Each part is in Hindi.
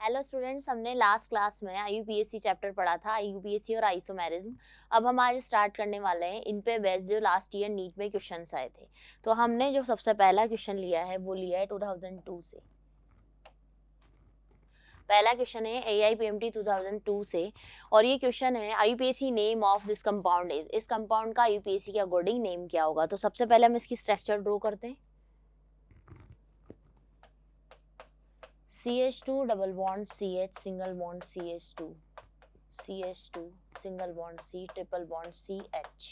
हेलो स्टूडेंट्स, हमने लास्ट क्लास में आईयूपीएससी चैप्टर पढ़ा था, आईयूपीएससी और आइसोमेरिज्म। अब हम आज स्टार्ट करने वाले हैं इन पे बेस्ड जो लास्ट ईयर नीट में क्वेश्चंस आए थे। तो हमने जो सबसे पहला क्वेश्चन लिया है वो लिया है 2002 से। पहला क्वेश्चन है AIPMT 2002 से और ये क्वेश्चन है आईयूपीएससी name of this compound is. इस कंपाउंड का आईयूपीएससी के अकॉर्डिंग नेम क्या होगा? तो सबसे पहले हम इसकी स्ट्रक्चर ड्रॉ करते हैं। CH2 double bond CH single bond CH2 single bond C triple bond CH।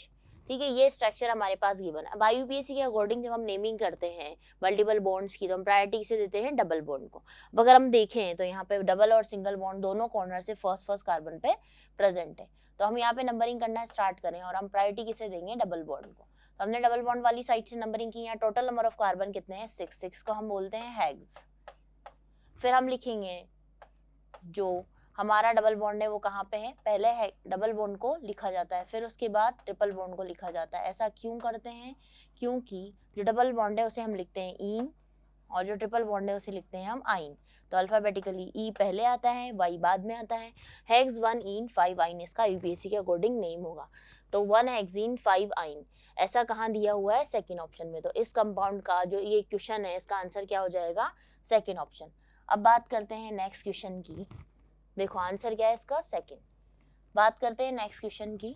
ठीक है, ये स्ट्रक्चर हमारे पास गिवन है। अब आईयूपीएससी के अकॉर्डिंग जब हम नेमिंग करते हैं मल्टीपल बॉन्ड्स की तो हम प्रायोरिटी से देते हैं डबल बॉन्ड को। अब अगर हम देखें तो यहाँ पे डबल और सिंगल बॉन्ड दोनों कॉर्नर से फर्स्ट फर्स्ट कार्बन पे प्रेजेंट है। तो हम यहाँ पे नंबरिंग करना स्टार्ट करें और हम प्रायोरिटी किसे देंगे? डबल बॉन्ड को। तो हमने डबल बॉन्ड वाली साइड से नंबरिंग की। यहाँ टोटल नंबर ऑफ कार्बन कितने हैं? 6 को हम बोलते हैं हेक्स। फिर हम लिखेंगे जो हमारा डबल बॉन्ड है वो कहाँ पे है? पहले है डबल बॉन्ड को लिखा जाता है, फिर उसके बाद ट्रिपल बॉन्ड को लिखा जाता है। ऐसा क्यों करते हैं? क्योंकि जो डबल बॉन्ड है उसे हम लिखते हैं ईन और जो ट्रिपल बॉन्ड है उसे लिखते हैं हम आइन। तो अल्फाबेटिकली ई पहले आता है, वाई बाद में आता है। हेक्स 1 ईन 5 आइन इसका यूपीएससी के अकॉर्डिंग नेम होगा। तो 1 हेक्सीन 5 आइन ऐसा कहाँ दिया हुआ है? सेकेंड ऑप्शन में। तो इस कंपाउंड का जो ये क्वेश्चन है इसका आंसर क्या हो जाएगा? Second option. अब बात करते हैं नेक्स्ट क्वेश्चन की। देखो आंसर क्या है इसका? सेकेंड। बात करते हैं नेक्स्ट क्वेश्चन की।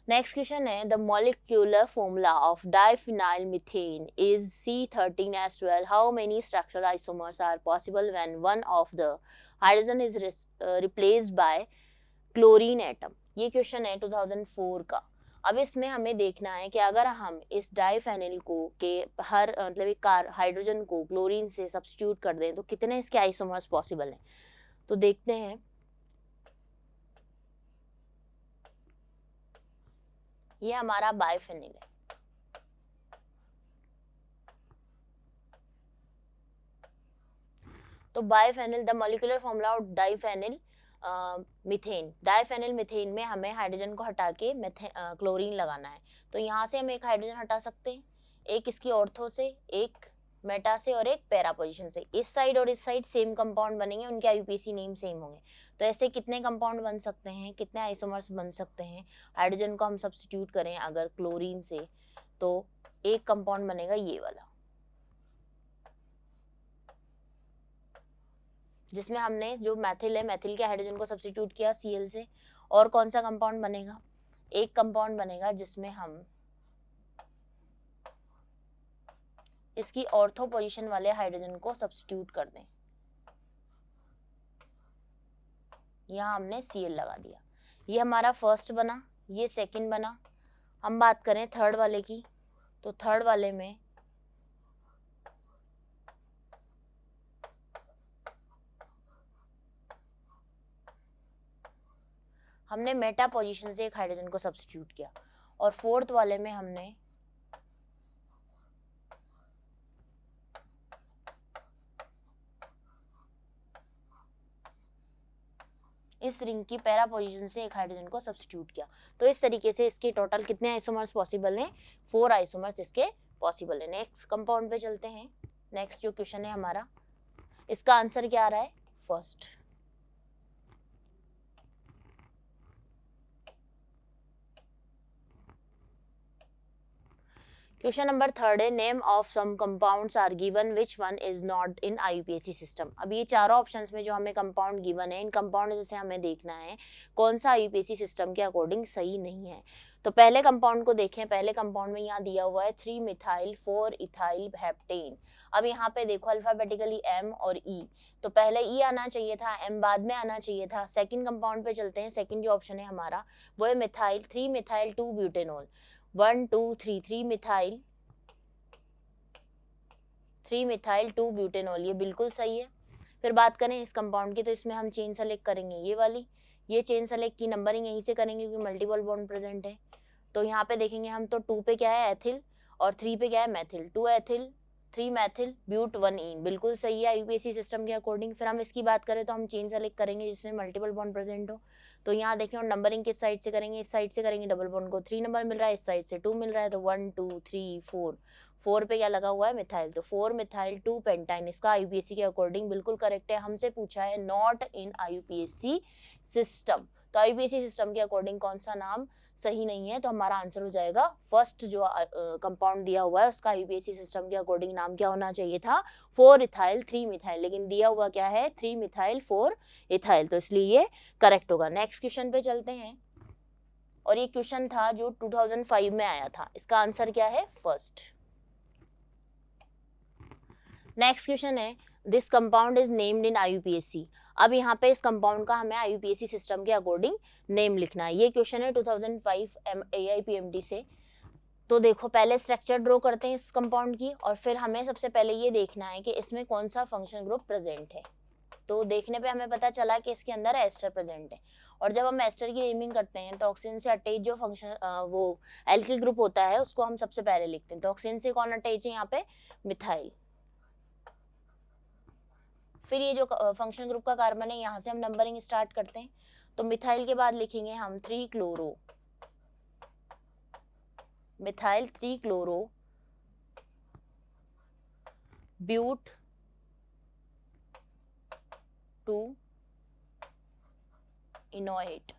नेक्स्ट क्वेश्चन है the molecular formula of diphenyl methane is C13H12। How many structural isomers are possible when one of the hydrogen is replaced by chlorine atom. ये क्वेश्चन है 2004 का। अब इसमें हमें देखना है कि अगर हम इस डाइफेनिल को के हर मतलब एक हाइड्रोजन को क्लोरीन से सब्स्टिट्यूट कर दें तो कितने इसके आइसोमर्स पॉसिबल हैं। तो देखते हैं। ये हमारा बाइफेनिल है। तो biphenyl the molecular formula of diphenyl methane. Diphenyl methane में हमें हाइड्रोजन को हटा के क्लोरीन लगाना है। तो यहाँ से हम एक हाइड्रोजन हटा सकते हैं, एक इसकी ऑर्थो से, एक मेटा से और एक पैरा पोजीशन से। इस साइड और इस साइड सेम कंपाउंड बनेंगे, उनके आईयूपीएसी नेम सेम होंगे। तो ऐसे कितने कंपाउंड बन सकते हैं, कितने आइसोमर्स बन सकते हैं? हाइड्रोजन को हम सब्स्टिट्यूट करें अगर क्लोरीन से तो एक कंपाउंड बनेगा ये वाला, जिसमें हमने जो मैथिल है मैथिल के हाइड्रोजन को सब्स्टिट्यूट किया Cl से। और कौन सा कंपाउंड बनेगा? एक कंपाउंड बनेगा जिसमें हम इसकी ऑर्थो पोजीशन वाले हाइड्रोजन को सब्स्टिट्यूट कर दें। यहाँ हमने Cl लगा दिया। ये हमारा फर्स्ट बना, ये सेकंड बना। हम बात करें थर्ड वाले की तो थर्ड वाले में हमने मेटा पोजीशन से एक हाइड्रोजन को सब्स्टिट्यूट किया और फोर्थ वाले में हमने इस रिंग की पैरा पोजीशन से एक हाइड्रोजन को सब्स्टिट्यूट किया। तो इस तरीके से इसके टोटल कितने आइसोमर्स पॉसिबल हैं? 4 आइसोमर्स इसके पॉसिबल है। नेक्स्ट कंपाउंड पे चलते हैं। नेक्स्ट जो क्वेश्चन है हमारा, इसका आंसर क्या आ रहा है? फर्स्ट। क्वेश्चन नंबर थर्ड है name of some compounds are given which one is not in IUPAC system. अब ये चारों ऑप्शंस में जो हमें कंपाउंड गिवन है, इन कंपाउंड में से हमें देखना है कौन सा आईयूपीएससी सिस्टम के अकॉर्डिंग सही नहीं है। तो पहले कंपाउंड को देखें। पहले कंपाउंड में यहाँ दिया हुआ है 3 मिथाइल 4 इथाइल हेप्टेन। अब यहाँ पे देखो अल्फाबेटिकली M और E, तो पहले E आना चाहिए था, M बाद में आना चाहिए था। सेकंड कंपाउंड पे चलते हैं। सेकंड जो ऑप्शन है हमारा वो है methyl 3 methyl 2 butanol. 1 2 3 3 methyl 2 butanol, ये बिल्कुल सही है। फिर बात करें इस कंपाउंड की तो इसमें हम चेन सेलेक्ट करेंगे ये वाली। ये चेन सेलेक्ट की नंबरिंग यहीं से करेंगे क्योंकि मल्टीपल बॉन्ड प्रेजेंट है। तो यहाँ पे देखेंगे हम तो 2 पे क्या है? एथिल और 3 पे क्या है? मैथिल। 2 एथिल 3 मैथिल ब्यूट 1 ईन, बिल्कुल सही है यूपीएससी सिस्टम के अकॉर्डिंग। फिर हम इसकी बात करें तो हम चेन सेलेक्ट करेंगे जिसमें मल्टीपल बॉन्ड प्रेजेंट हो। तो यहाँ देखिए और नंबरिंग किस साइड से करेंगे, इस साइड से करेंगे, डबल बॉन्ड को 3 नंबर मिल रहा है, इस साइड से 2 मिल रहा है, तो 1 2 3 4, 4 पे क्या लगा हुआ है, मिथाइल, तो 4 मिथाइल 2 पेंटाइन, इसका आईयूपीएसी के अकॉर्डिंग बिल्कुल करेक्ट है। हमसे पूछा है नॉट इन आईयूपीएसी सिस्टम, तो आईयूपीएसी सिस्टम के अकॉर्डिंग कौन सा नाम सही नहीं है, तो हमारा आंसर हो जाएगा फर्स्ट जो कंपाउंड दिया हुआ है उसका आईयूपीएसी सिस्टम के अकॉर्डिंग नाम क्या होना चाहिए था, 4 इथाइल 3 मिथाइल, लेकिन दिया हुआ क्या है, 3 मिथाइल 4 इथाइल, तो इसलिए ये करेक्ट होगा। नेक्स्ट क्वेश्चन पे चलते हैं, और ये क्वेश्चन था जो 2005 में आया था, इसका आंसर क्या है, फर्स्ट। नेक्स्ट क्वेश्चन है, this compound is named in IUPAC. अब यहाँ पे इस कंपाउंड का हमें आईयूपीएसी सिस्टम के अकॉर्डिंग नेम लिखना है। ये क्वेश्चन है 2005 AIPMT से। तो देखो पहले स्ट्रक्चर ड्रॉ करते हैं इस कंपाउंड की, और फिर हमें सबसे पहले ये देखना है कि इसमें कौन सा फंक्शनल ग्रुप प्रेजेंट है। तो देखने पे हमें पता चला कि इसके अंदर एस्टर प्रेजेंट है, और जब हम एस्टर की नेमिंग करते हैं तो ऑक्सीजन से अटैच जो फंक्शन वो एल्किल ग्रुप होता है उसको हम सबसे पहले लिखते हैं। तो ऑक्सीजन से कौन अटैच है यहाँ पे, मिथाइल। फिर ये जो फंक्शन ग्रुप का कार्बन है यहाँ से हम नंबरिंग स्टार्ट करते हैं। तो मिथाइल के बाद लिखेंगे हम 3 क्लोरो, मिथाइल 3 क्लोरो ब्यूट 2 इनोएट,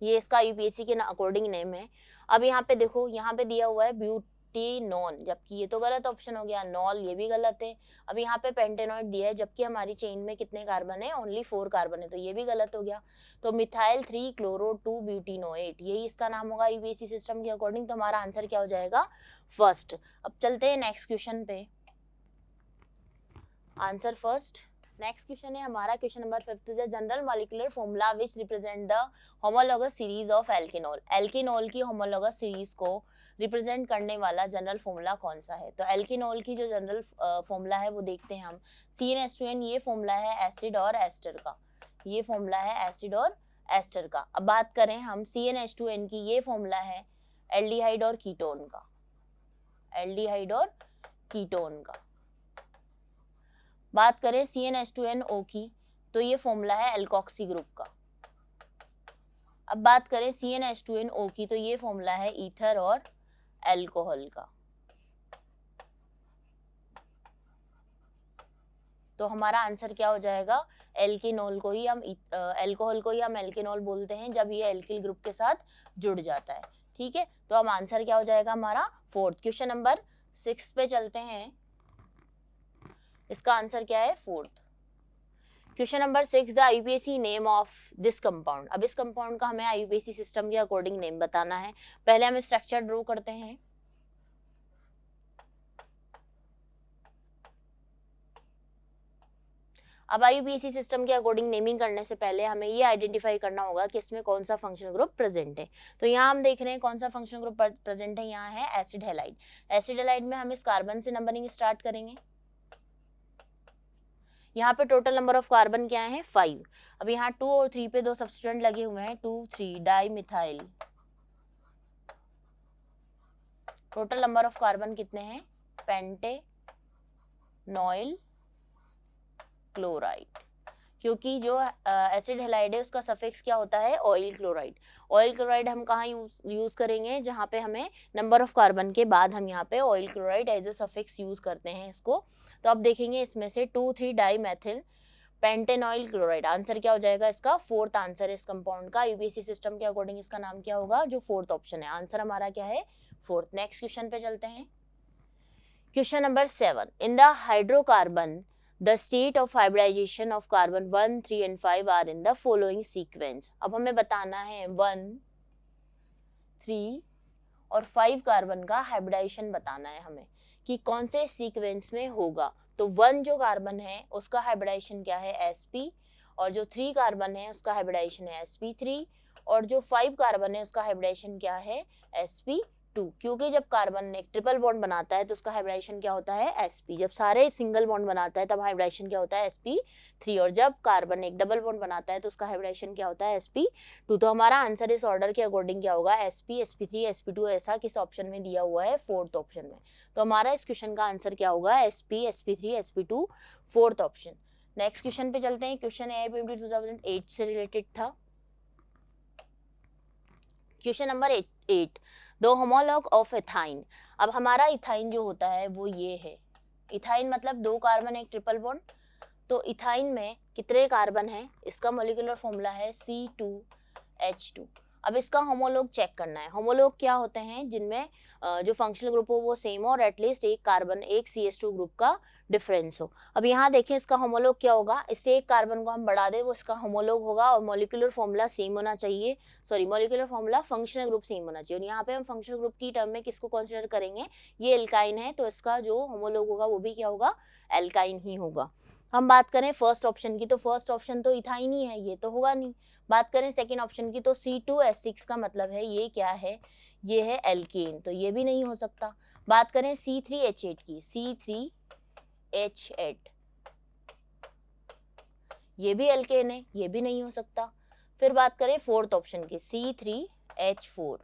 ये इसका यूपीएससी के अकॉर्डिंग नेम है। अब यहाँ पे देखो, यहाँ पे दिया हुआ है ब्यूटेनॉन, जबकि ये तो गलत ऑप्शन हो गया, नॉल ये भी गलत है। अब यहाँ पे पेंटेनॉइड दिया है, जबकि हमारी चेन में कितने कार्बन है, ओनली 4 कार्बन है, तो ये भी गलत हो गया। तो मिथाइल 3 क्लोरो 2 ब्यूटेनोएट, यही इसका नाम होगा यूपीएससी सिस्टम के अकॉर्डिंग। तो हमारा आंसर क्या हो जाएगा, फर्स्ट। अब चलते हैं नेक्स्ट क्वेश्चन पे, आंसर फर्स्ट। नेक्स्ट क्वेश्चन है हमारा question number 5, the general molecular formula which represent the homologous series of alkanol. Alkanol की होमोलॉगस सीरीज को रिप्रेजेंट करने वाला जनरल फॉर्मूला कौन सा है। तो एल्केनॉल की जो जनरल फॉर्मूला है वो देखते हैं हम, CnH2n, ये फॉर्मूला है एसिड और एस्टर का, ये फॉर्मूला है एसिड और एस्टर का। अब बात करें हम CnH2n की, ये फॉर्मूला है एल्डिहाइड और कीटोन का, एल्डिहाइड और कीटोन का। बात करें CnH2nO की, तो ये फॉर्मूला है एल्कोक्सी ग्रुप का। अब बात करें CnH2nO की, तो ये फॉर्मूला है ईथर और अल्कोहल का। तो हमारा आंसर क्या हो जाएगा, एल्केनॉल को ही हम अल्कोहल को ही हम एल्केनॉल बोलते हैं जब ये एल्किल ग्रुप के साथ जुड़ जाता है, ठीक है। तो हम आंसर क्या हो जाएगा हमारा, फोर्थ। क्वेश्चन नंबर 6 पे चलते हैं, इसका आंसर क्या है, fourth. Question number 6, the IUPAC name of this compound. अब इस कंपाउंड का हमें आईयूपीएसी सिस्टम के अकॉर्डिंग नेम बताना है। पहले हम स्ट्रक्चर ड्रॉ करते हैं। अब आईयूपीएसी सिस्टम के अकॉर्डिंग नेमिंग करने से पहले हमें ये आइडेंटिफाई करना होगा कि इसमें कौन सा फंक्शन ग्रुप प्रेजेंट है। तो यहाँ हम देख रहे हैं कौन सा फंक्शन ग्रुप प्रेजेंट है, यहाँ है एसिड हैलाइड। एसिड हैलाइड में हम इस कार्बन से नंबरिंग स्टार्ट करेंगे। यहाँ पे टोटल नंबर ऑफ कार्बन क्या है, 5। अब यहाँ 2 और 3 पे 2 सब्स्टिट्यूएंट लगे हुए हैं, 2 3 di methyl. Total number of carbon कितने हैं, पेंटेनॉइल क्लोराइड, क्योंकि जो एसिड हैलाइड है उसका सफिक्स क्या होता है, ऑयल क्लोराइड। ऑयल क्लोराइड हम कहाँ यूज करेंगे, जहाँ पे हमें नंबर ऑफ कार्बन के बाद हम यहाँ पे oyl chloride as a suffix use करते हैं इसको। तो अब देखेंगे इसमें से 2 3 डाई मेथिल पेंटेनॉइल क्लोराइड, आंसर क्या हो जाएगा इसका, फोर्थ आंसर है इस कंपाउंड का। यूपीएससी सिस्टम के अकॉर्डिंग इसका नाम क्या होगा, जो फोर्थ ऑप्शन है, आंसर हमारा क्या है, फोर्थ। नेक्स्ट क्वेश्चन पे चलते हैं, question number 7, in the hydrocarbon the state of hybridization of carbon 1 3 and 5 are in the following sequence। अब हमें बताना है 1 3 और 5 कार्बन का हाइब्रिडाइजेशन बताना है हमें कि कौन से सीक्वेंस में होगा। तो 1 जो कार्बन है उसका हाइब्रिडाइजेशन क्या है, sp, और जो 3 कार्बन है उसका हाइब्रिडाइजेशन है sp3, और जो 5 कार्बन है उसका हाइब्रिडाइजेशन क्या है, sp2। क्योंकि जब कार्बन एक ट्रिपल बॉन्ड बनाता है तो उसका हाइब्रिडाइजेशन क्या होता है, sp। जब सारे सिंगल बॉन्ड बनाता है तब हाइब्रिडाइजेशन क्या होता है, sp3, और जब कार्बन एक डबल बॉन्ड बनाता है तो उसका हाइब्रिडाइजेशन क्या होता है, sp2। तो हमारा आंसर इस ऑर्डर के अकॉर्डिंग क्या होगा, sp sp3 sp2, ऐसा किस ऑप्शन में दिया हुआ है, फोर्थ ऑप्शन में। तो हमारा इस क्वेश्चन का आंसर क्या होगा, sp sp3 sp2, fourth option. Next question पे चलते हैं। क्वेश्चन AIPMT 2008 से रिलेटेड था। Question number 8, the homologue of ethyne. अब हमारा इथाइन जो होता है वो ये है। इथाइन मतलब 2 कार्बन एक ट्रिपल बॉन्ड। तो इथाइन में कितने कार्बन हैं, इसका मॉलिक्यूलर फॉर्मूला है C2H2। अब इसका होमोलॉग चेक करना है। होमोलॉग क्या होते हैं, जिनमें जो फंक्शनल ग्रुप हो वो सेम हो और एटलीस्ट एक कार्बन एक CH2 ग्रुप का डिफरेंस हो। अब यहाँ देखें इसका होमोलॉग क्या होगा, इससे एक कार्बन को हम बढ़ा दें वो इसका होमोलॉग होगा और मॉलिक्यूलर फॉर्मूला सेम होना चाहिए। Sorry, molecular formula functional group same होना चाहिए। और यहाँ पे हम फंक्शनल ग्रुप की टर्म में किसको कंसीडर करेंगे, ये एल्काइन है, तो इसका जो होमोलॉग होगा वो भी क्या होगा, एल्काइन ही होगा। हम बात करें फर्स्ट ऑप्शन की, तो फर्स्ट ऑप्शन तो इथाइन ही है, ये तो होगा नहीं। बात करें सेकेंड ऑप्शन की, तो C2H6 का मतलब है ये क्या है, ये है एल्केन, तो ये भी नहीं हो सकता। बात करें C3H8 की, C3H8 ये भी एल्केन है, ये भी नहीं हो सकता। फिर बात करें फोर्थ ऑप्शन की, C3H4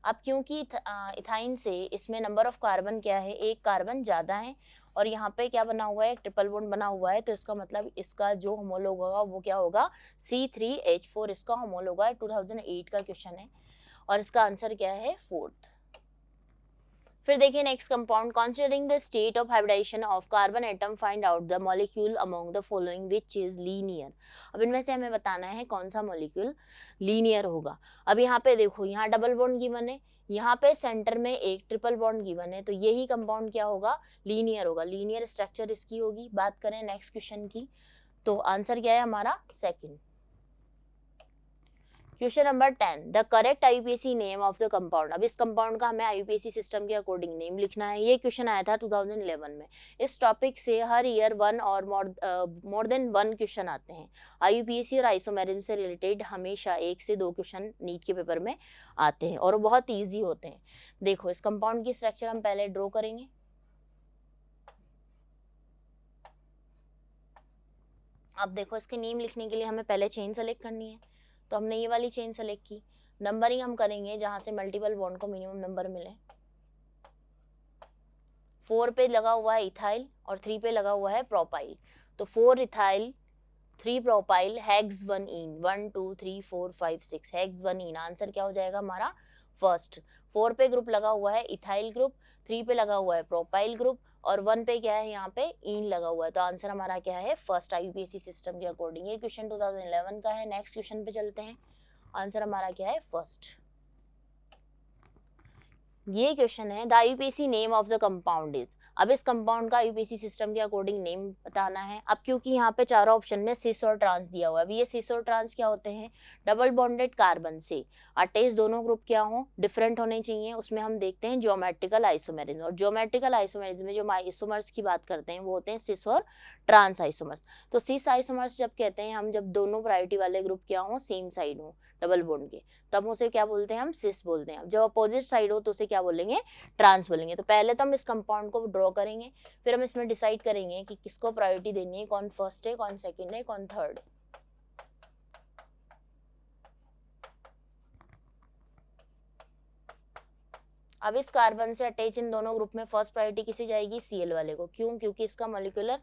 अब क्योंकि इथाइन से इसमें नंबर ऑफ कार्बन क्या है, एक कार्बन ज्यादा है और यहाँ पे क्या बना हुआ है, ट्रिपल बॉन्ड बना हुआ है, तो इसका मतलब इसका जो होमोलॉग होगा वो क्या होगा, C3H4 इसका होमोलॉग होगा। 2008 का क्वेश्चन है और इसका आंसर क्या है, फोर्थ। फिर देखिए next compound, considering the state of hybridization of carbon atom find out the molecule among the following which is linear. अब इनमें से हमें बताना है कौन सा मॉलिक्यूल लीनियर होगा। अब यहाँ पे देखो, यहाँ डबल बॉन्ड गिवन है, यहाँ पे सेंटर में एक ट्रिपल बॉन्ड गिवन है, तो यही कंपाउंड क्या होगा, लीनियर होगा। लीनियर स्ट्रक्चर इसकी होगी। बात करें नेक्स्ट क्वेश्चन की, तो आंसर क्या है हमारा, second. Question number 10, the correct IUPAC name of the compound. अब इस कंपाउंड का हमें IUPAC सिस्टम के अकॉर्डिंग नेम लिखना है। ये क्वेश्चन आया था 2011 में। इस टॉपिक से हर ईयर 1 और मोर देन 1 क्वेश्चन आते हैं। IUPAC और आइसोमेरिज्म से रिलेटेड हमेशा 1 से 2 क्वेश्चन नीट के पेपर में आते हैं और बहुत ईजी होते हैं। देखो इस कंपाउंड की स्ट्रक्चर हम पहले ड्रॉ करेंगे। अब देखो इसके नेम लिखने के लिए हमें पहले चेन सेलेक्ट करनी है, तो हमने ये वाली चेन सेलेक्ट की। नंबरिंग हम करेंगे जहां से मल्टीपल बॉन्ड को मिनिमम नंबर मिले। 4 पे लगा हुआ है इथाइल और 3 पे लगा हुआ है प्रोपाइल, तो 4 इथाइल 3 प्रोपाइल हेक्स 1 इन 1 2 3 4 5 6 हेक्स 1 इन। आंसर क्या हो जाएगा हमारा, फर्स्ट। 4 पे ग्रुप लगा हुआ है इथाइल ग्रुप, 3 पे लगा हुआ है प्रोपाइल ग्रुप और 1 पे क्या है, यहाँ पे इन लगा हुआ है, तो आंसर हमारा क्या है, फर्स्ट। IUPAC सिस्टम के अकॉर्डिंग ये क्वेश्चन 2011 का है। नेक्स्ट क्वेश्चन पे चलते हैं। आंसर हमारा क्या है, फर्स्ट। ये क्वेश्चन है, the IUPAC name of the compound is. अब इस कंपाउंड का IUPAC सिस्टम के अकॉर्डिंग नेम बताना है। अब क्योंकि यहाँ पे चारों ऑप्शन में सिस और ट्रांस दिया हुआ है, अब ये सिस और ट्रांस क्या होते हैं, डबल बॉन्डेड कार्बन से अटैच दोनों ग्रुप क्या हो, डिफरेंट होने चाहिए। उसमें हम देखते हैं ज्योमेट्रिकल आइसोमेरिज्म, और ज्योमेट्रिकल आइसोमेरिज्म में जो आइसोमर्स की बात करते हैं वो होते हैं सिस और ट्रांस आइसोमर्स। तो सिस आइसोमर्स जब कहते हैं हम, जब दोनों प्रायोरिटी वाले ग्रुप क्या हो, सेम साइड हो डबल बॉन्ड के, तब उसे क्या बोलते हैं, हम सिस बोलते हैं। जब अपोजिट साइड हो तो उसे क्या बोलेंगे, ट्रांस बोलेंगे। तो पहले तो हम इस कंपाउंड को ड्रॉ करेंगे, फिर हम इसमें डिसाइड करेंगे कि किसको प्रायोरिटी देनी है, कौन फर्स्ट है, कौन सेकंड है, कौन थर्ड। अब इस कार्बन से अटैच इन दोनों ग्रुप में फर्स्ट प्रायोरिटी किसी जाएगी, Cl वाले को। क्यों, क्योंकि इसका मॉलिक्यूलर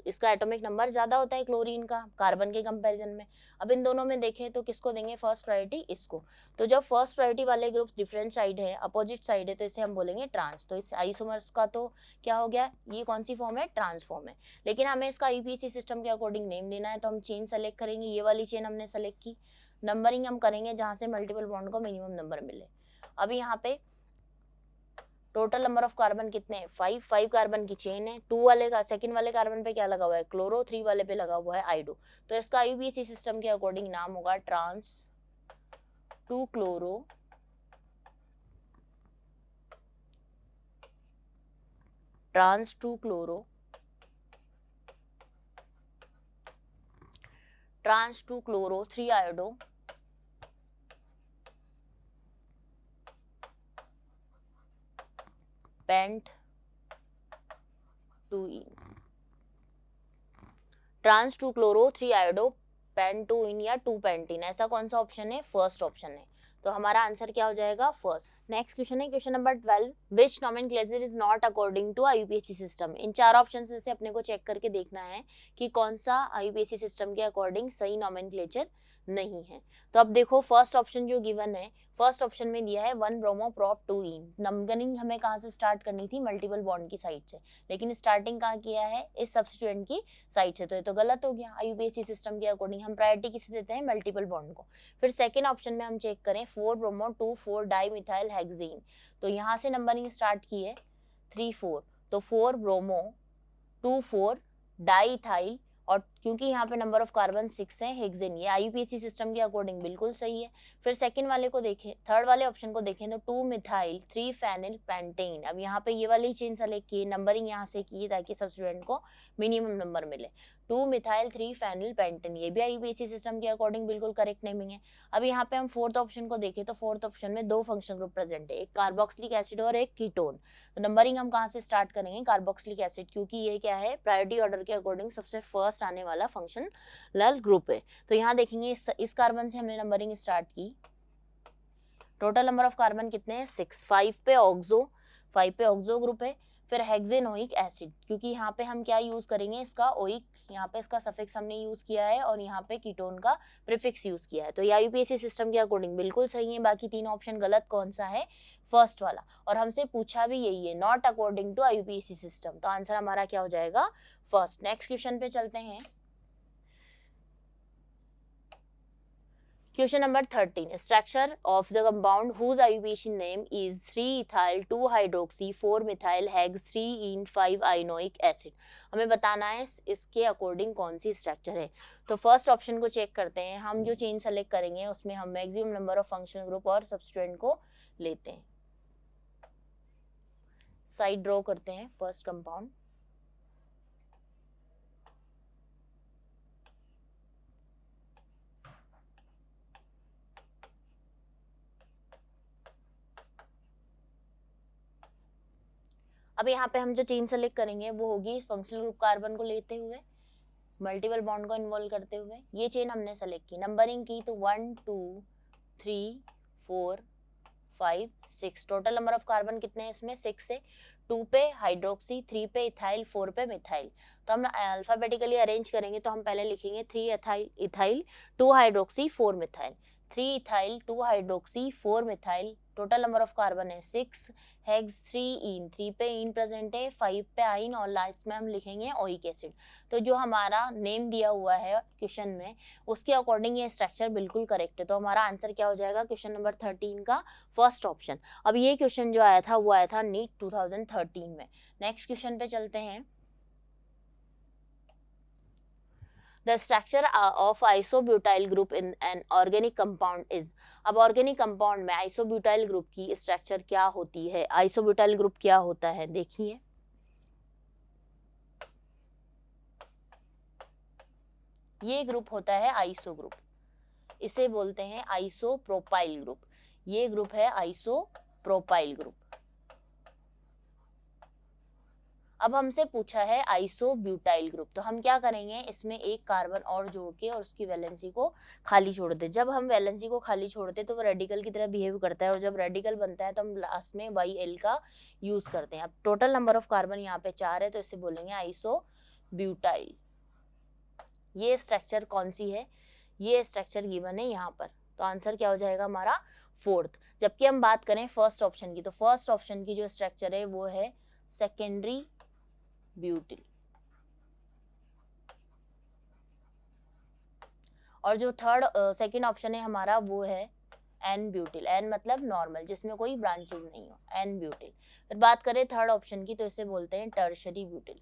इसका एटॉमिक नंबर ज्यादा होता है क्लोरीन का कार्बन के कंपैरिजन में। अब इन दोनों में देखें तो किसको देंगे फर्स्ट प्रायोरिटी, इसको। तो जब फर्स्ट प्रायोरिटी वाले ग्रुप डिफरेंट साइड है, अपोजिट साइड है, तो इसे हम बोलेंगे ट्रांस। तो इस आइसोमर्स का तो क्या हो गया, ये कौन सी फॉर्म है, ट्रांस फॉर्म है। लेकिन हमें इसका IUPAC सिस्टम के अकॉर्डिंग नेम देना है, तो हम चेन सेलेक्ट करेंगे। ये वाली चेन हमने सेलेक्ट की। नंबरिंग हम करेंगे जहां से मल्टीपल बॉन्ड को मिनिमम नंबर मिले। अब यहाँ पे टोटल नंबर ऑफ कार्बन कितने हैं, 5 कार्बन की चेन है। 2 वाले का सेकंड वाले कार्बन पे क्या लगा हुआ है, क्लोरो। 3 वाले पे लगा हुआ है आइडो। तो इसका IUPAC सिस्टम के अकॉर्डिंग नाम होगा trans 2 chloro trans 2 chloro trans 2 chloro 3 iodo pent 2 ene. Trans 2 chloro 3 iodo pent 2 ene या 2 पेंटीन, ऐसा कौन सा ऑप्शन है, फर्स्ट ऑप्शन है। तो हमारा आंसर क्या हो जाएगा, फर्स्ट। नेक्स्ट क्वेश्चन है question number 12, which nomenclature is not according to आईयूपीएससी system. इन चार ऑप्शन में से अपने को चेक करके देखना है कि कौन सा आईयूपीएससी सिस्टम के अकॉर्डिंग सही नोमेनक्लेचर नहीं है। तो अब देखो फर्स्ट ऑप्शन जो गिवन है, फर्स्ट ऑप्शन में दिया है 1 ब्रोमो प्रोप 2 इन। नंबरिंग हमें कहाँ से स्टार्ट करनी थी, मल्टीपल बॉन्ड की साइड से, लेकिन स्टार्टिंग कहाँ किया है, इस सब्स्टिट्यूएंट की साइड से, तो ये तो गलत हो गया। आईयूपीएससी सिस्टम के अकॉर्डिंग हम प्रायोरिटी किसे देते हैं, मल्टीपल बॉन्ड को। फिर सेकेंड ऑप्शन में हम चेक करें 4 ब्रोमो 2 4 डाई मिथाइल हेक्सेन, तो यहाँ से नंबरिंग स्टार्ट की है 3 4, तो 4 ब्रोमो 2 4 डाई इथाइल, और क्योंकि यहाँ पे नंबर ऑफ कार्बन 6 है, हेक्सेन, ये आईयूपीएससी सिस्टम के अकॉर्डिंग बिल्कुल सही है। फिर सेकंड वाले को देखें, थर्ड वाले ऑप्शन को देखें तो 2 मिथाइल 3 फेनिल पेंटेन। अब यहाँ पे ये वाली चेन सेलेक्ट की, नंबरिंग यहाँ से की ताकि सब स्टूडेंट को मिनिमम नंबर मिले। 2 मिथाइल 3 फेनिल पेंटेन, ये भी आईयूपीएससी सिस्टम के अकॉर्डिंग बिल्कुल करेक्ट नेमिंग है। अब यहाँ पे हम फोर्थ ऑप्शन को देखें तो फोर्थ ऑप्शन में 2 फंक्शनल ग्रुप प्रेजेंट है, एक कार्बोक्सिलिक एसिड और एक कीटोन। तो नंबरिंग हम कहाँ से स्टार्ट करेंगे, कार्बोक्सिलिक एसिड, क्योंकि ये क्या है, प्रायोरिटी ऑर्डर के अकॉर्डिंग सबसे फर्स्ट आने वाला फंक्शनल ग्रुप है। तो यहाँ देखेंगे इस कार्बन से हमने नंबरिंग स्टार्ट की। टोटल नंबर ऑफ कार्बन कितने हैं, 6। 5 पे ऑक्सो ग्रुप है। फिर हेक्सेनोइक एसिड, क्योंकि यहाँ पे हम क्या यूज करेंगे, इसका ओइक, यहाँ पे इसका सफिक्स हमने यूज किया है और यहाँ पे कीटोन का प्रीफिक्स यूज किया है। तो ये आईयूपीएससी सिस्टम के अकॉर्डिंग बिल्कुल सही है। बाकी 3 ऑप्शन गलत, कौन सा है, फर्स्ट वाला। और हमसे पूछा भी यही है, नॉट अकॉर्डिंग टू आईयूपीएससी सिस्टम, तो आंसर हमारा क्या हो जाएगा, फर्स्ट। नेक्स्ट क्वेश्चन पे चलते हैं। Question number 13. Structure of the compound whose IUPAC name is 3-ethyl 2-hydroxy 4-methyl hex 3-ene 5-ionic acid. हमें बताना है इसके अकॉर्डिंग कौन सी स्ट्रक्चर है। तो फर्स्ट ऑप्शन को चेक करते हैं। हम जो चेन सेलेक्ट करेंगे उसमें हम maximum number of functional group और सब्स्टिट्यूएंट को लेते हैं। साइड ड्रॉ करते हैं फर्स्ट कंपाउंड। अब यहाँ पे हम जो चेन सेलेक्ट करेंगे वो होगी इस फंक्शनल ग्रुप कार्बन को लेते हुए, मल्टीपल बॉन्ड को इन्वॉल्व करते हुए। ये चेन हमने सेलेक्ट की, नंबरिंग की तो 1 2 3 4 5 6। टोटल नंबर ऑफ कार्बन कितने हैं इसमें, 6 है। 2 पे हाइड्रोक्सी, 3 पे इथाइल, 4 पे मिथाइल। तो हम अल्फाबेटिकली अरेंज करेंगे तो हम पहले लिखेंगे 3 ethyl 2 hydroxy 4 methyl, 3 ethyl 2 hydroxy 4 methyl. Total number of carbon है 6, हेक्स 3 इन, 3 पे इन प्रेजेंट है, 5 पे आइन, और लास्ट में हम लिखेंगे ओइक एसिड। तो जो हमारा नेम दिया हुआ है क्वेश्चन में उसके अकॉर्डिंग ये स्ट्रक्चर बिल्कुल करेक्ट है। तो हमारा आंसर क्या हो जाएगा, क्वेश्चन नंबर 13 का फर्स्ट ऑप्शन। अब ये क्वेश्चन जो आया था वो आया था नीट 2013 में। नेक्स्ट क्वेश्चन पे चलते हैं। The structure of isobutyl group in an organic compound is। अब ऑर्गेनिक कंपाउंड में आइसोब्यूटाइल ग्रुप की स्ट्रक्चर क्या होती है, आइसोब्यूटाइल ग्रुप क्या होता है, देखिए। ये ग्रुप होता है आइसो ग्रुप, इसे बोलते हैं आइसोप्रोपाइल ग्रुप। ये ग्रुप है आइसोप्रोपाइल ग्रुप। अब हमसे पूछा है आइसोब्यूटाइल ग्रुप, तो हम क्या करेंगे, इसमें एक कार्बन और जोड़ के और उसकी वैलेंसी को खाली छोड़ दे। जब हम वैलेंसी को खाली छोड़ते तो वो रेडिकल की तरह बिहेव करता है, और जब रेडिकल बनता है तो हम लास्ट में YL का यूज करते हैं। अब टोटल नंबर ऑफ कार्बन यहाँ पे 4 है, तो इसे बोलेंगे आइसोब्यूटाइल। ये स्ट्रक्चर कौन सी है, ये स्ट्रक्चर गिवन है यहाँ पर, तो आंसर क्या हो जाएगा हमारा, फोर्थ। जबकि हम बात करें फर्स्ट ऑप्शन की, तो फर्स्ट ऑप्शन की जो स्ट्रक्चर है वो है सेकेंडरी ब्यूटिल, और जो थर्ड सेकंड ऑप्शन है हमारा वो है एन ब्यूटिल। एन मतलब नॉर्मल, जिसमें कोई ब्रांचेस नहीं हो, एन ब्यूटिल। फिर बात करें थर्ड ऑप्शन की तो इसे बोलते हैं टर्शरी ब्यूटिल।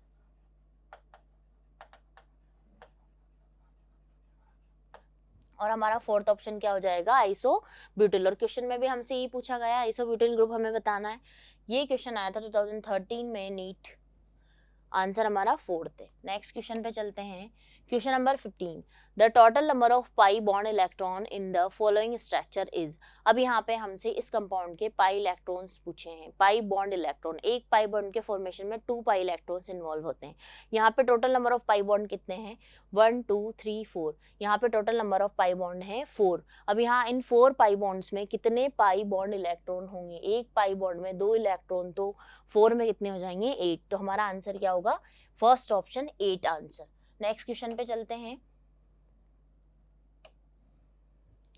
और हमारा फोर्थ ऑप्शन क्या हो जाएगा, आइसो ब्यूटिल। और क्वेश्चन में भी हमसे ये पूछा गया, आइसो ब्यूटिल ग्रुप हमें बताना है। ये क्वेश्चन आया था 2013 में नीट, आंसर हमारा फोर्थ है। नेक्स्ट क्वेश्चन पे चलते हैं। Question number 15, the total number of pi bond electron in the following structure is. अब यहाँ पे हमसे इस कंपाउंड के पाई इलेक्ट्रॉन्स पूछे हैं, पाई बॉन्ड इलेक्ट्रॉन, एक पाई बॉन्ड के फॉर्मेशन में 2 पाई इलेक्ट्रॉन्स इन्वॉल्व होते हैं। यहाँ पे total number of pi bond कितने हैं, 1 2 3 4, यहाँ पे total number of pi bond है 4। अब यहाँ इन 4 पाई बॉन्ड्स में कितने पाई बॉन्ड इलेक्ट्रॉन होंगे, एक पाई बॉन्ड में 2 इलेक्ट्रॉन, तो 4 में कितने हो जाएंगे, 8। तो हमारा आंसर क्या होगा, first option 8 answer. Next question पे चलते हैं,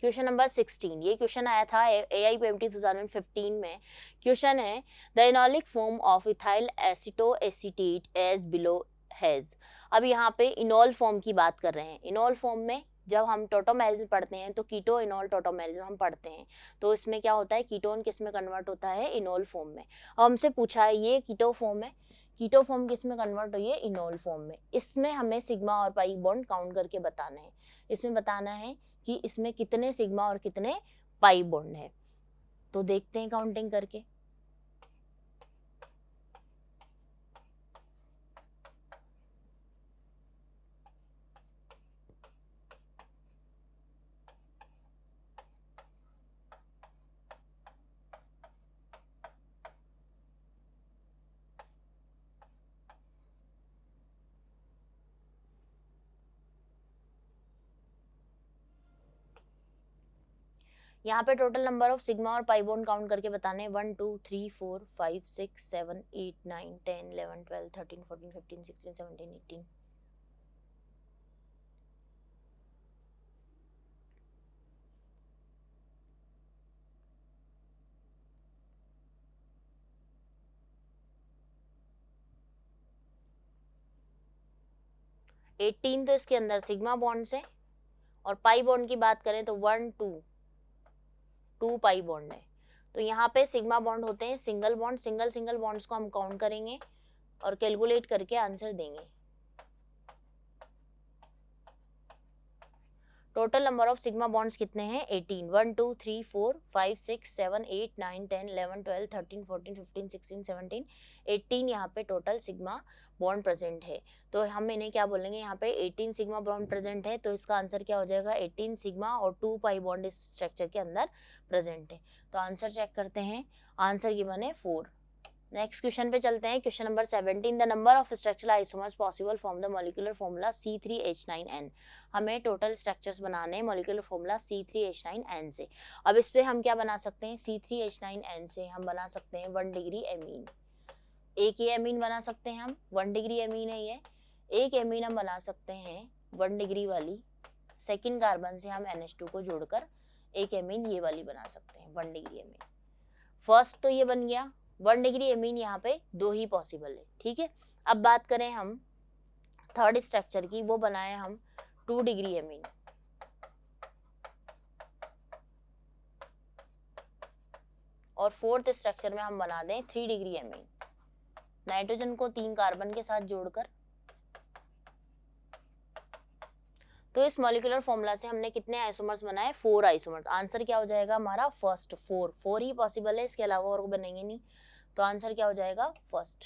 क्वेश्चन नंबर 16। ये क्वेश्चन आया था AIPMT 2015 में। क्वेश्चन है, the enolic form of ethyl acetoacetate as below has. अब यहाँ पे इनोल फॉर्म की बात कर रहे हैं। इनोल फॉर्म में जब हम टोटोमेरिज्म पढ़ते हैं तो कीटो इनोल टोटोमेरिज्म हम पढ़ते हैं, तो इसमें क्या होता है, कीटोन किस में कन्वर्ट होता है, इनोल फॉर्म में। अब हमसे पूछा है ये कीटो फॉर्म है, कीटो फॉर्म किस में कन्वर्ट हुई है, इनोल फॉर्म में। इसमें हमें सिग्मा और पाई बॉन्ड काउंट करके बताना है। इसमें बताना है कि इसमें कितने सिग्मा और कितने पाई बॉन्ड है, तो देखते हैं काउंटिंग करके। यहाँ पे टोटल नंबर ऑफ सिग्मा और पाई बॉन्ड काउंट करके बताने हैं, 1 2 3 4 5 6 7 8 9 10 11 12 13 14 15 16 17 18। एटीन तो इसके अंदर सिग्मा बॉन्ड से, और पाई बॉन्ड की बात करें तो 1 2 पाई बॉन्ड है। तो यहाँ पे सिग्मा बॉन्ड होते हैं single bond, single single bonds को हम काउंट करेंगे और कैलकुलेट करके आंसर देंगे। Total number of sigma bonds कितने हैं, 18। 1 2 3 4 5 6 7 8 9 10 11 12 13 14 15 16 17 18 यहाँ पे टोटल सिग्मा बॉन्ड प्रेजेंट है। तो हम इन्हें क्या बोलेंगे, यहाँ पे 18 सिग्मा बॉन्ड प्रेजेंट है, तो इसका आंसर क्या हो जाएगा, 18 सिग्मा और 2 पाई बॉन्ड इस स्ट्रक्चर के अंदर प्रेजेंट है। तो आंसर चेक करते हैं, आंसर गिवन है 4। नेक्स्ट क्वेश्चन पे चलते हैं, question number 17, the number of structural isomers possible from the molecular formula C3H9N। हमें टोटल स्ट्रक्चर्स बनाने हैं मॉलिक्यूलर फॉर्मूला C3H9N से। अब इस पे हम क्या बना सकते हैं, C3H9N से हम बना सकते हैं 1 डिग्री एमीन। एक ये एमीन बना सकते हैं हम, 1 डिग्री एमीन है ये। एक एमीन हम बना सकते हैं 1 डिग्री वाली, सेकेंड कार्बन से हम NH2 को जोड़कर एक एमीन ये वाली बना सकते हैं 1 डिग्री एमीन। फर्स्ट तो ये बन गया 1 डिग्री एमीन, यहाँ पे 2 ही पॉसिबल है, ठीक है। अब बात करें हम थर्ड स्ट्रक्चर की, वो बनाए हम 2 डिग्री एमीन। और फोर्थ स्ट्रक्चर में हम बना दें 3 डिग्री एमीन, नाइट्रोजन को 3 कार्बन के साथ जोड़कर। तो इस मॉलिक्यूलर फॉर्मूला से हमने कितने आइसोमर्स बनाए, 4 आइसोमर्स। आंसर क्या हो जाएगा हमारा, फर्स्ट 4 ही पॉसिबल है, इसके अलावा और बनेंगे नहीं। तो आंसर क्या हो जाएगा, फर्स्ट।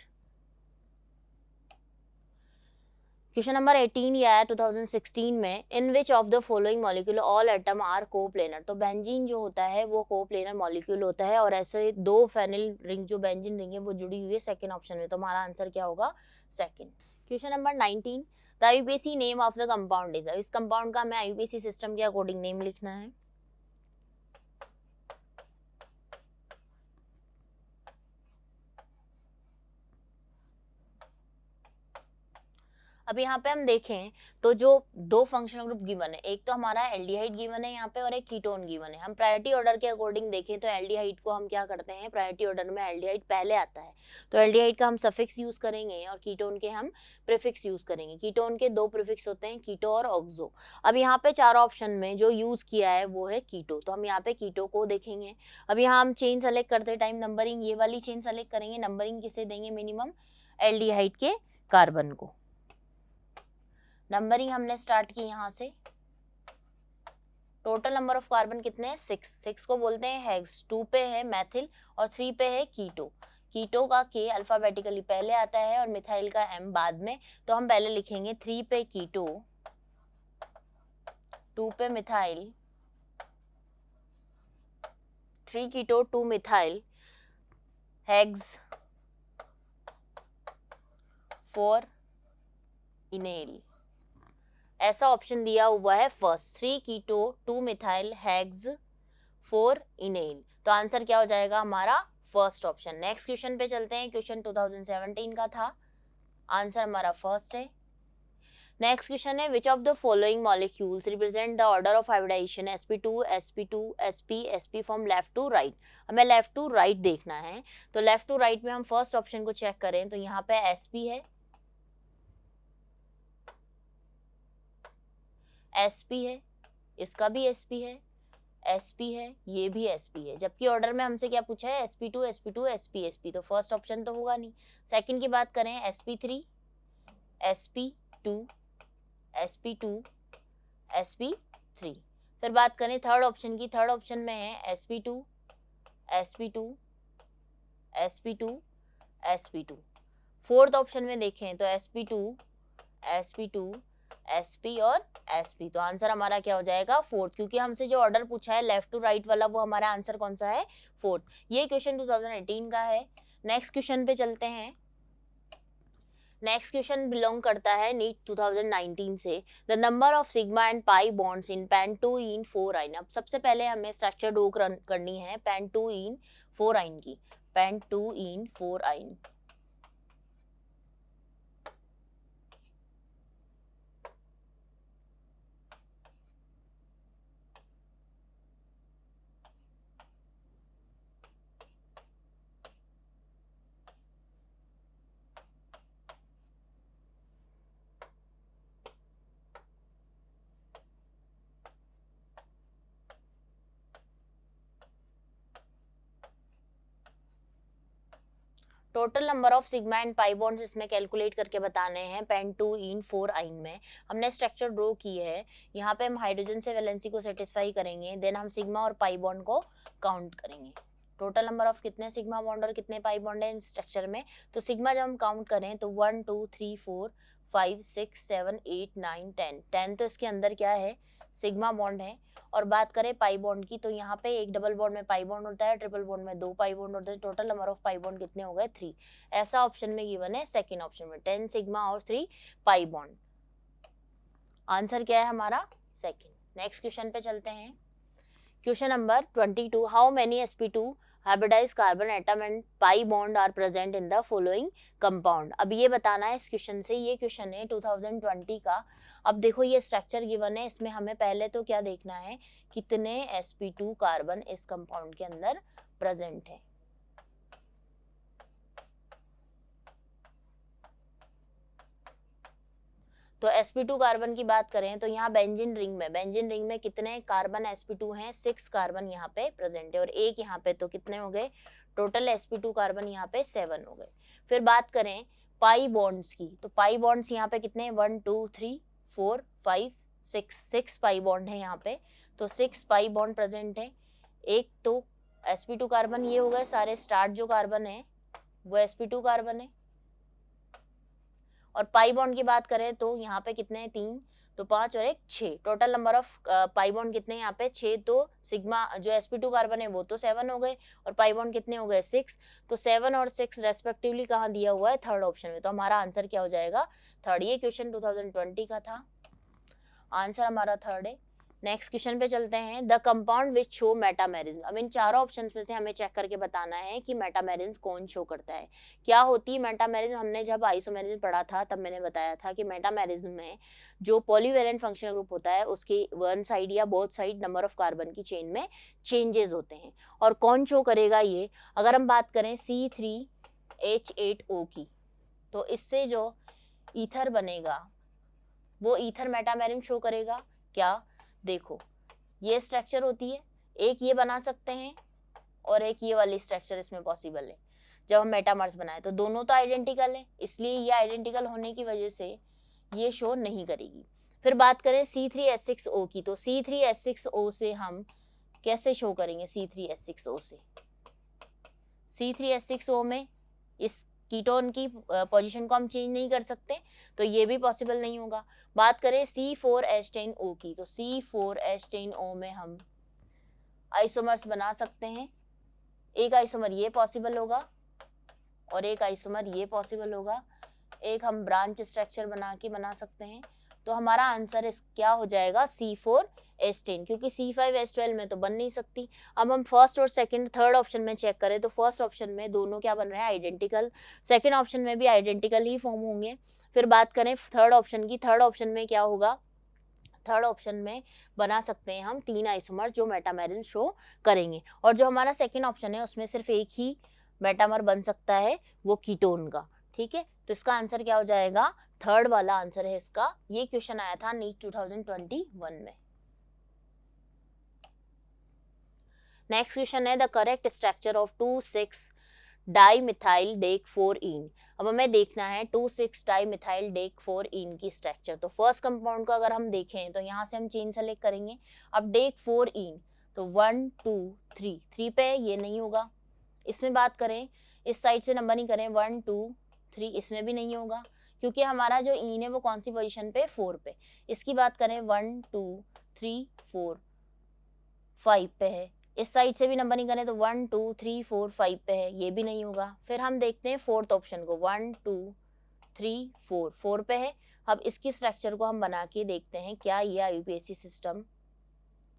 क्वेश्चन नंबर 18 ये आया 2016 में, in which of the following molecule all atom are coplanar. तो बेंजीन जो होता है वो कोप्लेनर मॉलिक्यूल होता है, और ऐसे 2 फेनिल रिंग जो बेंजीन रिंग है वो जुड़ी हुई है सेकंड ऑप्शन में। तो हमारा आंसर क्या होगा, second. Question number 19, the IUPAC name of the compound is. इस कंपाउंड का हमें IUPAC सिस्टम के अकॉर्डिंग नेम लिखना है। अब यहाँ पे हम देखें तो जो 2 फंक्शनल ग्रुप गिवन है, एक तो हमारा एल्डिहाइड गिवन है यहाँ पे और एक कीटोन गिवन है। हम प्रायोरिटी ऑर्डर के अकॉर्डिंग देखें तो एल्डिहाइड को हम क्या करते हैं, प्रायोरिटी ऑर्डर में एल्डिहाइड पहले आता है, तो एल्डिहाइड का हम सफिक्स यूज करेंगे और कीटोन के हम प्रीफिक्स यूज करेंगे। कीटोन के 2 प्रीफिक्स होते हैं, कीटो और ऑक्सो। अब यहाँ पे 4 ऑप्शन में जो यूज किया है वो है कीटो, तो हम यहाँ पे कीटो को देखेंगे। अब यहाँ हम चेन सेलेक्ट करते टाइम नंबरिंग ये वाली चेन सेलेक्ट करेंगे, नंबरिंग किसे देंगे, मिनिमम एल्डिहाइड के कार्बन को। नंबरिंग हमने स्टार्ट की यहाँ से। टोटल नंबर ऑफ कार्बन कितने हैं, 6 को बोलते हैं हेक्स, 2 पे है मैथिल और 3 पे है कीटो। कीटो का K अल्फाबेटिकली पहले आता है और मिथाइल का M बाद में, तो हम पहले लिखेंगे 3 पे कीटो 2 पे मिथाइल, 3 कीटो 2 मिथाइल हेक्स 4 इनेल, ऐसा ऑप्शन दिया हुआ है फर्स्ट, 3 कीटो 2 मिथाइल हेक्स 4 इनेल। तो आंसर क्या हो जाएगा हमारा फर्स्ट ऑप्शन। नेक्स्ट क्वेश्चन पे चलते हैं, क्वेश्चन 2017 का था, आंसर हमारा फर्स्ट है। नेक्स्ट क्वेश्चन है, which of the following molecules represent the order of hybridization sp2 sp2 sp sp from left to right. हमें लेफ्ट टू राइट देखना है, तो लेफ्ट टू राइट में हम फर्स्ट ऑप्शन को चेक करें तो यहाँ पे sp है, sp है, इसका भी sp है, sp है, ये भी sp है, जबकि ऑर्डर में हमसे क्या पूछा है sp2 sp2 sp sp, तो फर्स्ट ऑप्शन तो होगा नहीं। सेकंड की बात करें sp3 sp2 sp2 sp3। फिर बात करें थर्ड ऑप्शन की, थर्ड ऑप्शन में है sp2 sp2 sp2 sp2। Fourth option में देखें तो sp2 sp2 sp और sp, तो आंसर हमारा क्या हो जाएगा फोर्थ, क्योंकि हमसे जो ऑर्डर पूछा है लेफ्ट टू राइट वाला वो हमारा आंसर कौन सा है फोर्थ। ये क्वेश्चन 2018 का है। नेक्स्ट क्वेश्चन पे चलते हैं। नेक्स्ट क्वेश्चन बिलोंग करता है नीट 2019 से। The number of sigma and pi bonds in पेंटोइन 4-इन। अब सबसे पहले हमें स्ट्रक्चर ड्रॉ करनी है पेंटोइन 4-इन की, पेंटोइन 4-इन। Total number of sigma and pi bonds इसमें कैलकुलेट करके बताने हैं पेंटोइन 4-इन में। हमने स्ट्रक्चर ड्रॉ की है, यहाँ पे हम हाइड्रोजन से वैलेंसी को सेटिस्फाई करेंगे, देन हम सिग्मा और पाई बॉन्ड को काउंट करेंगे। टोटल नंबर ऑफ कितने सिग्मा बॉन्ड और कितने पाई बॉन्ड है इन स्ट्रक्चर में, तो सिग्मा जब हम काउंट करें तो 1 2 3 4 5 6 7 8 9 10 तो इसके अंदर क्या है सिग्मा बॉन्ड है। और बात करें पाई बॉन्ड की, तो यहाँ पे एक डबल बॉन्ड में पाई बॉन्ड होता है, ट्रिपल बॉन्ड में 2 पाई बॉन्ड होते हैं, total number of pi bond कितने हो गए 3। ऐसा ऑप्शन में गिवन है सेकंड ऑप्शन में 10 सिग्मा और 3 पाई बॉन्ड। आंसर क्या है हमारा सेकंड। नेक्स्ट क्वेश्चन पे चलते हैं, question number 22, how many sp2 hybridized carbon atom and pi bond are present in the following compound. अब ये बताना है इस क्वेश्चन से, ये क्वेश्चन है 2020 का। अब देखो ये स्ट्रक्चर गिवन है, इसमें हमें पहले तो क्या देखना है कितने sp2 कार्बन इस कंपाउंड के अंदर प्रेजेंट है। तो sp2 कार्बन की बात करें तो यहाँ बेंजीन रिंग में कितने कार्बन sp2 हैं 6 कार्बन यहाँ पे प्रेजेंट है, और एक यहाँ पे तो कितने हो गए टोटल sp2 कार्बन यहाँ पे 7 हो गए। फिर बात करें पाई बॉन्ड्स की, तो पाई बॉन्ड्स यहाँ पे कितने 1 2 3 4 5 6 पाई बॉन्ड है यहाँ पे, तो 6 पाई बॉन्ड प्रेजेंट है। एक तो sp2 कार्बन ये हो गए सारे, स्टार्ट जो कार्बन है वो sp2 कार्बन है। और पाई बॉन्ड की बात करें तो यहाँ पे कितने हैं 3 तो 5 और 1 6, total number of pi bond कितने यहाँ पे 6, तो सिग्मा जो sp2 कार्बन है वो तो 7 हो गए और पाई बॉन्ड कितने हो गए 6, तो 7 और 6 रेस्पेक्टिवली कहाँ दिया हुआ है थर्ड ऑप्शन में, तो हमारा आंसर क्या हो जाएगा थर्ड। ये क्वेश्चन 2020 का था, आंसर हमारा थर्ड है। नेक्स्ट क्वेश्चन पे चलते हैं, the compound which show metamerism. अब इन चारों ऑप्शंस में से हमें चेक करके बताना है कि मेटामेरिज्म कौन शो करता है। क्या होती है मेटामेरिज्म, हमने जब आइसोमेरिज्म पढ़ा था तब मैंने बताया था कि मेटामेरिज्म में जो पॉलीवेलेंट फंक्शनल ग्रुप होता है उसके वन साइड या both side number of carbon की चेन में चेंजेस होते हैं। और कौन शो करेगा ये, अगर हम बात करें C3H8O की, तो इससे जो ईथर बनेगा वो ईथर मेटामेरिज्म शो करेगा। क्या देखो ये स्ट्रक्चर होती है, एक ये बना सकते हैं और एक ये वाली स्ट्रक्चर इसमें पॉसिबल है। जब हम मेटामर्स बनाए तो दोनों तो आइडेंटिकल है, इसलिए ये आइडेंटिकल होने की वजह से ये शो नहीं करेगी। फिर बात करें C3H6O की, तो C3H6O से हम कैसे शो करेंगे C3H6O से, C3H6O में इस कीटोन की पोजीशन को हम चेंज नहीं कर सकते, तो ये भी पॉसिबल नहीं होगा। बात करें C4H10O की, तो C4H10O में हम आइसोमर्स बना सकते हैं। एक आइसोमर ये पॉसिबल होगा और एक आइसोमर ये पॉसिबल होगा। एक हम ब्रांच स्ट्रक्चर बना सकते हैं। तो हमारा आंसर इस क्या हो जाएगा, C4H10, क्योंकि C5H12 में तो बन नहीं सकती। अब हम फर्स्ट और सेकंड थर्ड ऑप्शन में चेक करें तो फर्स्ट ऑप्शन में दोनों क्या बन रहे हैं, आइडेंटिकल। सेकंड ऑप्शन में भी आइडेंटिकल ही फॉर्म होंगे। फिर बात करें थर्ड ऑप्शन की, थर्ड ऑप्शन में क्या होगा, थर्ड ऑप्शन में बना सकते हैं हम 3 आइसोमर जो मेटामेरिल शो करेंगे। और जो हमारा सेकंड ऑप्शन है उसमें सिर्फ एक ही मेटामर बन सकता है, वो कीटोन का। ठीक है, तो इसका आंसर क्या हो जाएगा, थर्ड वाला आंसर है इसका। ये क्वेश्चन आया था नीट 2021 में। नेक्स्ट क्वेश्चन है the correct structure of 2,6 dimethyl डेक-4-ईन। अब हमें देखना है 2,6 डाइमिथाइल डेक-4-ईन की स्ट्रक्चर। तो फर्स्ट कंपाउंड को अगर हम देखें तो यहाँ से हम चेन सेलेक्ट करेंगे। अब डेक-4-ईन तो 1 2 3 3 पे ये नहीं होगा। इसमें बात करें, इस साइड से नंबरिंग करें 1 2 3, इसमें भी नहीं होगा क्योंकि हमारा जो ईन है वो कौन सी पोजीशन पे, 4 पे। इसकी बात करें 1 2 3 4 5 पे है। इस साइड से भी नंबरिंग करें तो 1 2 3 4 5 पे है, ये भी नहीं होगा। फिर हम देखते हैं फोर्थ ऑप्शन को, 1 2 3 4 4 पे है। अब इसकी स्ट्रक्चर को हम बना के देखते हैं क्या ये आईयूपीएससी सिस्टम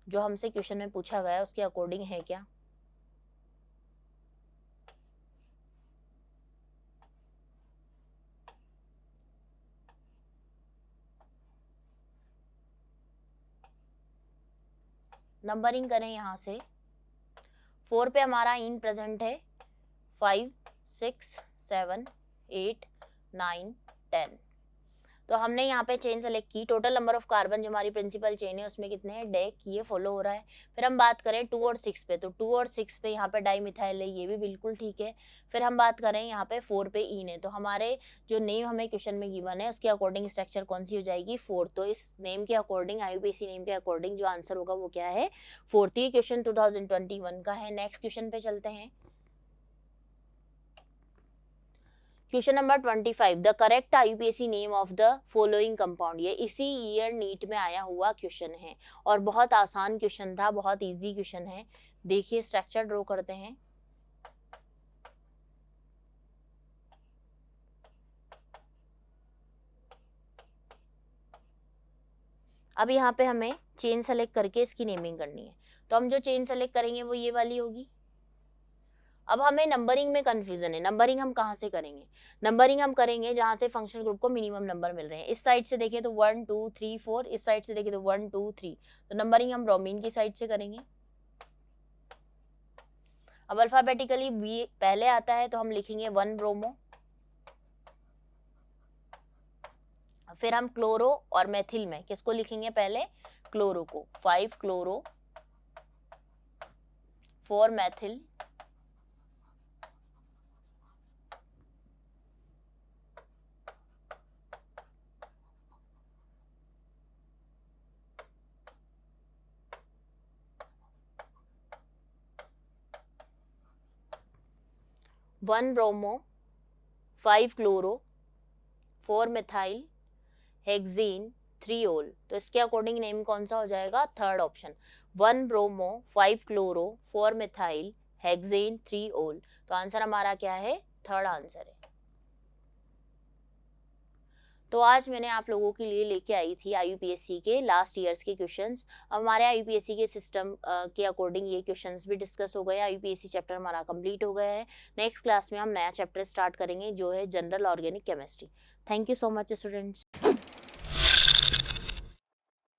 जो हमसे क्वेश्चन में पूछा गया उसके अकॉर्डिंग है क्या। नंबरिंग करें यहाँ से, 4 पे हमारा इन प्रेजेंट है, 5 6 7 8 9 10। तो हमने यहाँ पे चेन सेलेक्ट की। टोटल नंबर ऑफ कार्बन जो हमारी प्रिंसिपल चेन है उसमें कितने हैं, डेक, ये फॉलो हो रहा है। फिर हम बात करें 2 और 6 पे, तो 2 और 6 पे यहाँ पे डाइमिथाइल है, ये भी बिल्कुल ठीक है। फिर हम बात करें यहाँ पे 4 पे ईन है, तो हमारे जो नेम हमें क्वेश्चन में गिवन है उसके अकॉर्डिंग स्ट्रक्चर कौन सी हो जाएगी, 4। तो इस नेम के अकॉर्डिंग, आईयूपीएससी नेम के अकॉर्डिंग जो आंसर होगा वो क्या है, 4। ये क्वेश्चन 2021 का है। नेक्स्ट क्वेश्चन पे चलते हैं। Question number 25, the correct आईयूपीएससी name of the following compound. ये इसी ईयर नीट में आया हुआ क्वेश्चन है और बहुत आसान क्वेश्चन था, बहुत इजी क्वेश्चन है। देखिए स्ट्रक्चर ड्रॉ करते हैं। अब यहाँ पे हमें चेन सेलेक्ट करके इसकी नेमिंग करनी है। तो हम जो चेन सेलेक्ट करेंगे वो ये वाली होगी। अब हमें नंबरिंग में कंफ्यूजन है, नंबरिंग हम कहाँ से करेंगे, नंबरिंग हम करेंगे जहाँ से फंक्शनल ग्रुप को मिनिमम नंबर मिल रहे हैं। इस साइड से देखें तो 1 2 3 4, इस साइड से देखें तो 1 2 3, तो नंबरिंग हम ब्रोमीन की साइड से करेंगे। अब अल्फाबेटिकली बी पहले आता है तो हम लिखेंगे 1 ब्रोमो, फिर हम क्लोरो और मेथिल में किसको लिखेंगे, पहले क्लोरो को, 5 chloro 4 methyl 1 bromo 5 chloro 4 methyl hexane 3 ओल। तो इसके अकॉर्डिंग नेम कौन सा हो जाएगा, third option, 1 bromo 5 chloro 4 methyl hexane 3 ओल। तो आंसर हमारा क्या है, थर्ड आंसर है। तो आज मैंने आप लोगों के लिए लेके आई थी आईयूपीएससी के लास्ट ईयर्स के क्वेश्चंस। अब हमारे आईयूपीएससी के सिस्टम के अकॉर्डिंग ये क्वेश्चंस भी डिस्कस हो गए। आईयूपीएससी चैप्टर हमारा कंप्लीट हो गया है। नेक्स्ट क्लास में हम नया चैप्टर स्टार्ट करेंगे जो है general organic chemistry. Thank you so much students.